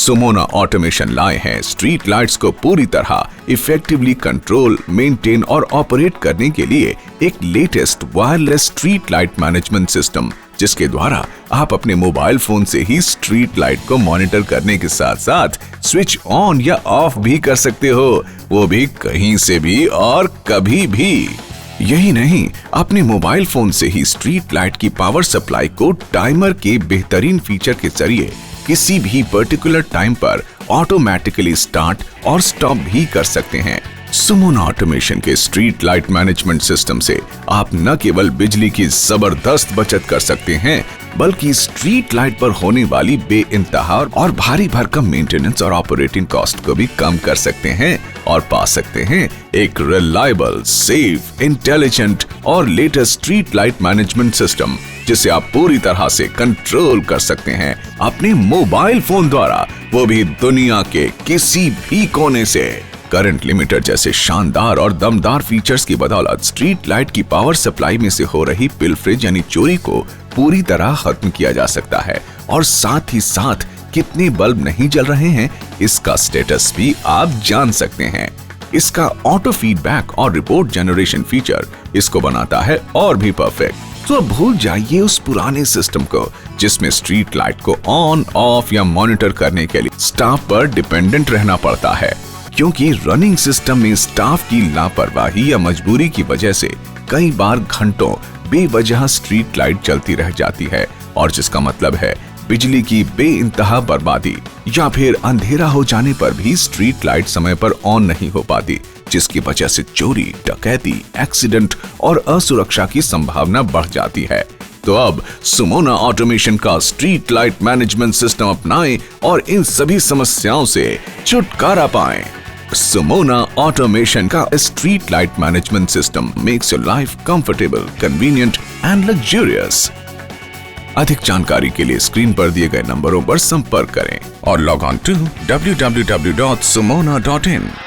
Sumona automation लाए हैं street lights को पूरी तरह इफेक्टिवली कंट्रोल, मेंटेन और ऑपरेट करने के लिए एक latest wireless street light management system, जिसके द्वारा आप अपने मोबाइल फोन से ही स्ट्रीट लाइट को मॉनिटर करने के साथ साथ स्विच ऑन या ऑफ भी कर सकते हो, वो भी कहीं से भी और कभी भी। यही नहीं, अपने मोबाइल फोन से ही स्ट्रीट लाइट की पावर सप्लाई को टाइमर के बेहतरीन फीचर के जरिए किसी भी पर्टिकुलर टाइम पर ऑटोमेटिकली स्टार्ट और स्टॉप भी कर सकते हैं। सुमोना ऑटोमेशन के स्ट्रीट लाइट मैनेजमेंट सिस्टम से आप न केवल बिजली की जबरदस्त बचत कर सकते हैं, बल्कि स्ट्रीट लाइट पर होने वाली बेइंतहा और भारी भरकम मेंटेनेंस और ऑपरेटिंग कॉस्ट को भी कम कर सकते हैं और पा सकते हैं एक रिलायबल, सेफ, इंटेलिजेंट और latest street light management system, जिसे आप पूरी तरह से कंट्रोल कर सकते हैं अपने मोबाइल फोन द्वारा, वो भी दुनिया के किसी भी कोने से। करंट लिमिटर जैसे शानदार और दमदार फीचर्स की बदौलत स्ट्रीट लाइट की पावर सप्लाई में से हो रही पिलफरेज यानी चोरी को पूरी तरह खत्म किया जा सकता है, और साथ ही साथ कितने बल्ब नहीं जल रहे हैं इसका स्टेटस भी आप जान सकते हैं। इसका ऑटो फीडबैक और रिपोर्ट जनरेशन फीचर इसको बनाता है और भी परफेक्ट। तो अब भूल जाइए उस पुराने सिस्टम को जिसमें स्ट्रीट लाइट को ऑन, ऑफ या मॉनिटर करने के लिए स्टाफ पर डिपेंडेंट रहना पड़ता है, क्योंकि रनिंग सिस्टम में स्टाफ की लापरवाही या मजबूरी की वजह से कई बार घंटों बेवजह स्ट्रीट लाइट जलती रह जाती है, और जिसका मतलब है बिजली की बेइंतहा बर्बादी, या फिर अंधेरा हो जाने पर भी स्ट्रीट लाइट समय पर ऑन नहीं हो पाती, जिसकी वजह से चोरी, डकैती, एक्सीडेंट और असुरक्षा की संभावना बढ़ जाती है। तो अब सुमोना ऑटोमेशन का स्ट्रीट लाइट मैनेजमेंट सिस्टम अपनाएं और इन सभी समस्याओं से छुटकारा पाएं। सुमोना ऑटोमेशन का street light management system makes your life comfortable, convenient and luxurious. अधिक जानकारी के लिए स्क्रीन पर दिए गए नंबरों पर संपर्क करें और लॉग ऑन टू www.sumona.in।